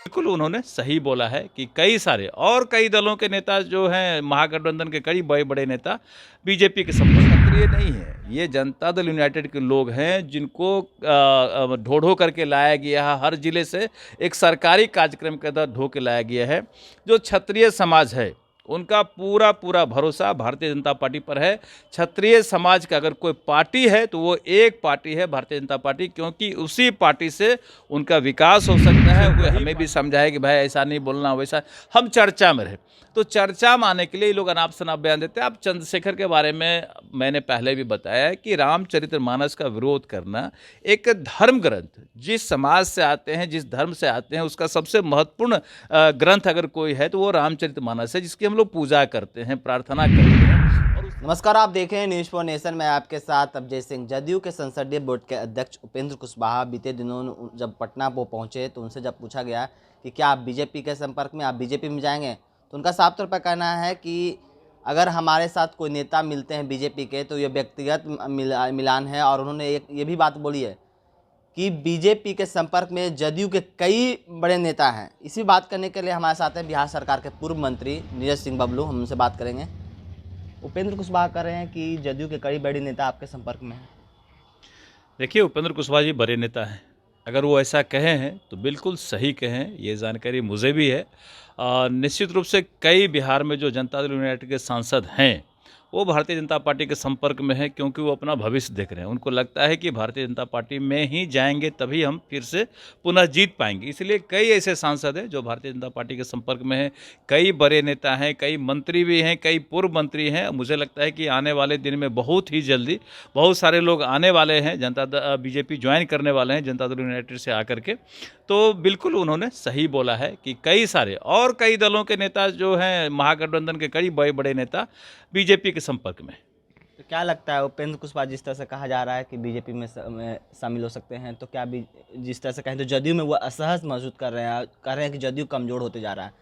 बिल्कुल उन्होंने सही बोला है कि कई सारे और कई दलों के नेता जो हैं, महागठबंधन के कई बड़े बड़े नेता बीजेपी के संपर्क सक्रिय नहीं है। ये जनता दल यूनाइटेड के लोग हैं जिनको ढो ढो करके लाया गया है। हर जिले से एक सरकारी कार्यक्रम के तहत ढो के लाया गया है। जो क्षत्रिय समाज है उनका पूरा पूरा भरोसा भारतीय जनता पार्टी पर है। क्षत्रिय समाज का अगर कोई पार्टी है तो वो एक पार्टी है, भारतीय जनता पार्टी, क्योंकि उसी पार्टी से उनका विकास हो सकता है। वो हमें भी समझाए कि भाई ऐसा नहीं बोलना, वैसा। हम चर्चा में रहे, तो चर्चा में आने के लिए लोग अनाप शनाप बयान देते हैं। अब चंद्रशेखर के बारे में मैंने पहले भी बताया कि रामचरितमानस का विरोध करना, एक धर्म ग्रंथ, जिस समाज से आते हैं, जिस धर्म से आते हैं, उसका सबसे महत्वपूर्ण ग्रंथ अगर कोई है तो वो रामचरितमानस है, जिसकी हम लोग पूजा करते हैं, प्रार्थना करते हैं। नमस्कार, आप देख रहे हैं न्यूज़ फॉर नेशन में आपके साथ अजय सिंह। जदयू के संसदीय बोर्ड के अध्यक्ष उपेंद्र कुशवाहा बीते दिनों जब पटना वो पहुंचे तो उनसे जब पूछा गया कि क्या आप बीजेपी के संपर्क में, आप बीजेपी में जाएंगे, तो उनका साफ तौर पर कहना है कि अगर हमारे साथ कोई नेता मिलते हैं बीजेपी के तो ये व्यक्तिगत मिलान है। और उन्होंने ये भी बात बोली है कि बीजेपी के संपर्क में जदयू के कई बड़े नेता हैं। इसी बात करने के लिए हमारे साथ हैं बिहार सरकार के पूर्व मंत्री नीरज सिंह बबलू। हम उनसे बात करेंगे। उपेंद्र कुशवाहा कह रहे हैं कि जदयू के कई बड़े नेता आपके संपर्क में हैं। देखिए, उपेंद्र कुशवाहा जी बड़े नेता हैं। अगर वो ऐसा कहे हैं तो बिल्कुल सही कहें, ये जानकारी मुझे भी है। निश्चित रूप से कई बिहार में जो जनता दल यूनाइटेड के सांसद हैं वो भारतीय जनता पार्टी के संपर्क में है, क्योंकि वो अपना भविष्य देख रहे हैं। उनको लगता है कि भारतीय जनता पार्टी में ही जाएंगे तभी हम फिर से पुनः जीत पाएंगे। इसलिए कई ऐसे सांसद हैं जो भारतीय जनता पार्टी के संपर्क में हैं। कई बड़े नेता हैं, कई मंत्री भी हैं, कई पूर्व मंत्री हैं। मुझे लगता है कि आने वाले दिन में बहुत ही जल्दी बहुत सारे लोग आने वाले हैं, बीजेपी ज्वाइन करने वाले हैं जनता दल यूनाइटेड से आकर के। तो बिल्कुल उन्होंने सही बोला है कि कई सारे और कई दलों के नेता जो हैं, महागठबंधन के कई बड़े बड़े नेता बीजेपी के संपर्क में। तो क्या लगता है, उपेंद्र कुशवाहा जिस तरह से कहा जा रहा है कि बीजेपी में शामिल हो सकते हैं, तो क्या जिस तरह से कहें तो जदयू में वो असहज महसूस कर रहे हैं कि जदयू कमज़ोर होते जा रहा है?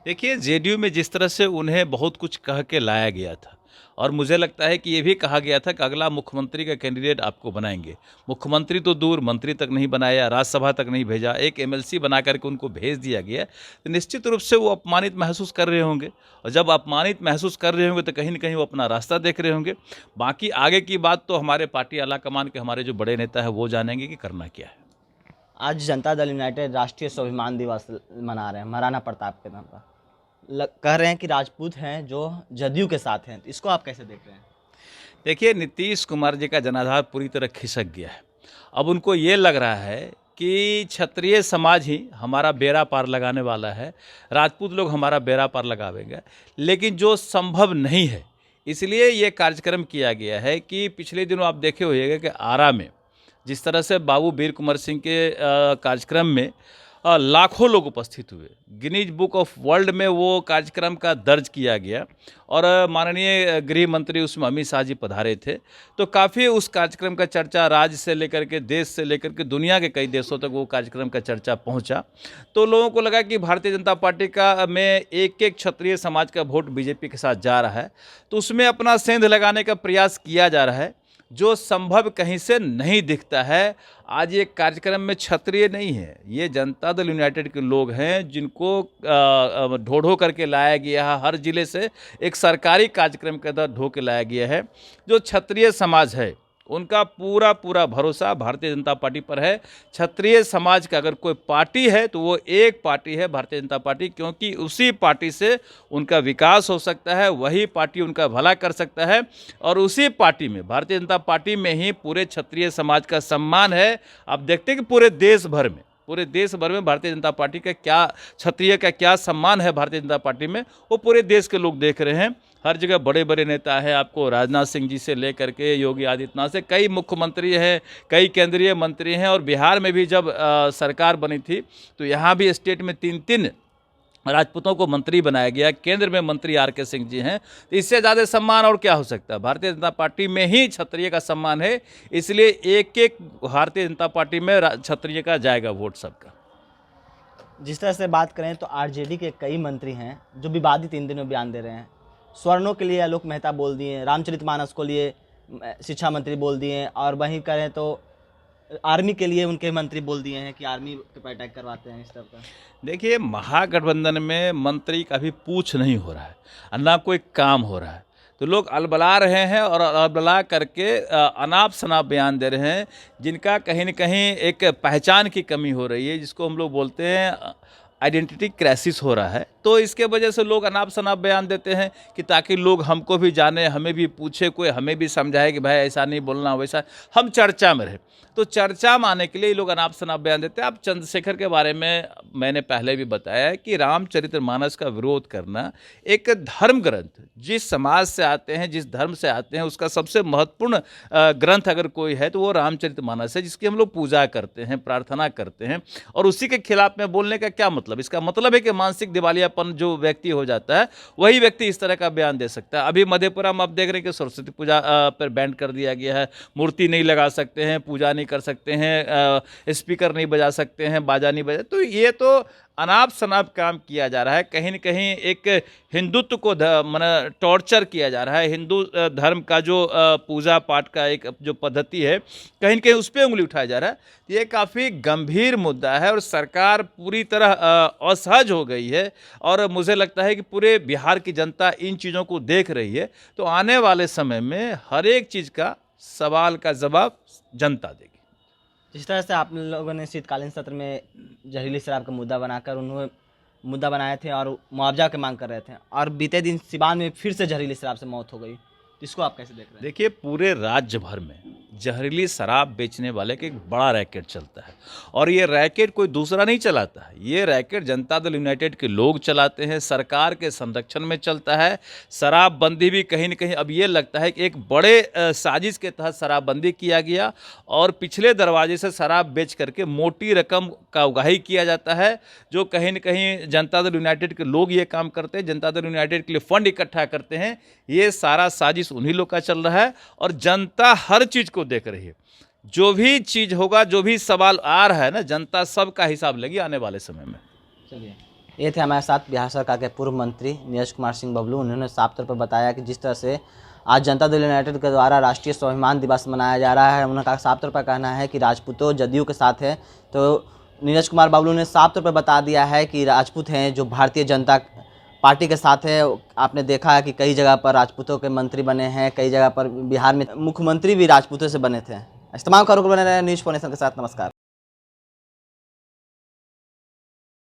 देखिए, जेडीयू में जिस तरह से उन्हें बहुत कुछ कह के लाया गया था, और मुझे लगता है कि ये भी कहा गया था कि अगला मुख्यमंत्री का कैंडिडेट आपको बनाएंगे। मुख्यमंत्री तो दूर, मंत्री तक नहीं बनाया, राज्यसभा तक नहीं भेजा, एक एमएलसी बना करके उनको भेज दिया गया। तो निश्चित रूप से वो अपमानित महसूस कर रहे होंगे, और जब अपमानित महसूस कर रहे होंगे तो कहीं ना कहीं वो अपना रास्ता देख रहे होंगे। बाकी आगे की बात तो हमारे पार्टी आला कमान के हमारे जो बड़े नेता हैं वो जानेंगे कि करना क्या है। आज जनता दल यूनाइटेड राष्ट्रीय स्वाभिमान दिवस मना रहे हैं महाराणा प्रताप के नाम पर। कह रहे हैं कि राजपूत हैं जो जदयू के साथ हैं, तो इसको आप कैसे देख रहे हैं? देखिए, नीतीश कुमार जी का जनाधार पूरी तरह खिसक गया है। अब उनको ये लग रहा है कि क्षत्रिय समाज ही हमारा बेड़ा पार लगाने वाला है, राजपूत लोग हमारा बेड़ा पार लगावेंगे, लेकिन जो संभव नहीं है। इसलिए ये कार्यक्रम किया गया है कि पिछले दिनों आप देखे होइएगा कि आरा में जिस तरह से बाबू वीर कुंवर सिंह के कार्यक्रम में लाखों लोग उपस्थित हुए, गिनीज बुक ऑफ वर्ल्ड में वो कार्यक्रम का दर्ज किया गया, और माननीय गृह मंत्री उसमें अमित शाह जी पधारे थे। तो काफ़ी उस कार्यक्रम का चर्चा राज्य से लेकर के, देश से लेकर के दुनिया के कई देशों तक वो कार्यक्रम का चर्चा पहुंचा। तो लोगों को लगा कि भारतीय जनता पार्टी का में एक एक क्षत्रिय समाज का वोट बीजेपी के साथ जा रहा है, तो उसमें अपना सेंध लगाने का प्रयास किया जा रहा है, जो संभव कहीं से नहीं दिखता है। आज ये कार्यक्रम में क्षत्रिय नहीं है, ये जनता दल यूनाइटेड के लोग हैं जिनको ढो ढो करके लाया गया है। हर जिले से एक सरकारी कार्यक्रम के तहत ढो के लाया गया है। जो क्षत्रिय समाज है उनका पूरा पूरा भरोसा भारतीय जनता पार्टी पर है। क्षत्रिय समाज का अगर कोई पार्टी है तो वो एक पार्टी है, भारतीय जनता पार्टी, क्योंकि उसी पार्टी से उनका विकास हो सकता है, वही पार्टी उनका भला कर सकता है, और उसी पार्टी में, भारतीय जनता पार्टी में ही पूरे क्षत्रिय समाज का सम्मान है। आप देखते हैं कि पूरे देश भर में भारतीय जनता पार्टी का क्या, क्षत्रिय का क्या सम्मान है भारतीय जनता पार्टी में, वो पूरे देश के लोग देख रहे हैं। हर जगह बड़े बड़े नेता हैं, आपको राजनाथ सिंह जी से लेकर के योगी आदित्यनाथ से कई मुख्यमंत्री हैं, कई केंद्रीय मंत्री हैं। और बिहार में भी जब सरकार बनी थी तो यहाँ भी स्टेट में 3-3 राजपूतों को मंत्री बनाया गया। केंद्र में मंत्री आर.के. सिंह जी हैं। तो इससे ज़्यादा सम्मान और क्या हो सकता है? भारतीय जनता पार्टी में ही क्षत्रिय का सम्मान है, इसलिए एक एक भारतीय जनता पार्टी में क्षत्रिय का जाएगा वोट सबका। जिस तरह से बात करें तो आरजेडी के कई मंत्री हैं जो विवादित इन दिनों बयान दे रहे हैं। स्वर्णों के लिए आलोक मेहता बोल दिए, रामचरितमानस को लिए शिक्षा मंत्री बोल दिए, और वहीं करें तो आर्मी के लिए उनके मंत्री बोल दिए हैं कि आर्मी के पर अटैक करवाते हैं इस तरह का। देखिए, महागठबंधन में मंत्री का भी पूछ नहीं हो रहा है और ना कोई काम हो रहा है, तो लोग अलबला रहे हैं और अलबला करके अनाप शनाप बयान दे रहे हैं, जिनका कहीं न कहीं एक पहचान की कमी हो रही है, जिसको हम लोग बोलते हैं आइडेंटिटी क्राइसिस हो रहा है। तो इसके वजह से लोग अनाप शनाप बयान देते हैं कि ताकि लोग हमको भी जाने, हमें भी पूछे, कोई हमें भी समझाए कि भाई ऐसा नहीं बोलना, वैसा, हम चर्चा में रहे। तो चर्चा में आने के लिए लोग अनाप शनाप बयान देते हैं। अब चंद्रशेखर के बारे में मैंने पहले भी बताया है कि रामचरितमानस का विरोध करना एक धर्म ग्रंथ, जिस समाज से आते हैं, जिस धर्म से आते हैं, उसका सबसे महत्वपूर्ण ग्रंथ अगर कोई है तो वो रामचरितमानस है, जिसकी हम लोग पूजा करते हैं, प्रार्थना करते हैं। और उसी के खिलाफ में बोलने का क्या मतलब? इसका मतलब है कि मानसिक दिवालियापन जो व्यक्ति हो जाता है, वही व्यक्ति इस तरह का बयान दे सकता है। अभी मधेपुरा में आप देख रहे हैं कि सरस्वती पूजा पर बैन कर दिया गया है, मूर्ति नहीं लगा सकते हैं, पूजा नहीं कर सकते हैं, स्पीकर नहीं बजा सकते हैं, बाजा नहीं बजा। तो ये तो अनाप शनाप काम किया जा रहा है। कहीं न कहीं एक हिंदुत्व को माने टॉर्चर किया जा रहा है। हिंदू धर्म का जो पूजा पाठ का एक जो पद्धति है, कहीं न कहीं उस पर उंगली उठाया जा रहा है। ये काफ़ी गंभीर मुद्दा है और सरकार पूरी तरह असहज हो गई है और मुझे लगता है कि पूरे बिहार की जनता इन चीज़ों को देख रही है। तो आने वाले समय में हर एक चीज़ का सवाल का जवाब जनता देगी। जिस तरह से आप लोगों ने शीतकालीन सत्र में जहरीली शराब का मुद्दा बनाकर उन्होंने मुद्दा बनाए थे और मुआवजा की मांग कर रहे थे, और बीते दिन सिवान में फिर से जहरीली शराब से मौत हो गई, इसको आप कैसे देख रहे हैं? देखिए, पूरे राज्य भर में जहरीली शराब बेचने वाले का एक बड़ा रैकेट चलता है और ये रैकेट कोई दूसरा नहीं चलाता है। ये रैकेट जनता दल यूनाइटेड के लोग चलाते हैं, सरकार के संरक्षण में चलता है। शराबबंदी भी कहीं न कहीं अब ये लगता है कि एक बड़े साजिश के तहत शराबबंदी किया गया और पिछले दरवाजे से शराब बेच करके मोटी रकम का उगाही किया जाता है, जो कहीं न कहीं जनता दल यूनाइटेड के लोग ये काम करते हैं, जनता दल यूनाइटेड के लिए फंड इकट्ठा करते हैं। ये सारा साजिश उन्हीं लोग का चल रहा है और जनता हर चीज़ को देख रही है। जो भी चीज़ होगा, जो भी सवाल आ रहा है ना, जनता सबका हिसाब लेगी आने वाले समय में। चलिए, ये थे हमारे साथ बिहार सरकार के पूर्व मंत्री नीरज कुमार सिंह बबलू। उन्होंने साफ तौर पर बताया कि जिस तरह से आज जनता दल यूनाइटेड के द्वारा राष्ट्रीय स्वाभिमान दिवस मनाया जा रहा है, उन्होंने साफ तौर पर कहना है कि राजपूतों जदयू के साथ है। तो नीरज कुमार बबलू ने साफ तौर पर बता दिया है कि राजपूत हैं जो भारतीय जनता पार्टी के साथ है। आपने देखा है कि कई जगह पर राजपूतों के मंत्री बने हैं, कई जगह पर बिहार में मुख्यमंत्री भी राजपूतों से बने थे। इस्तेमाल खबरों को बने रहे न्यूज़ 4 नेशन के साथ। नमस्कार।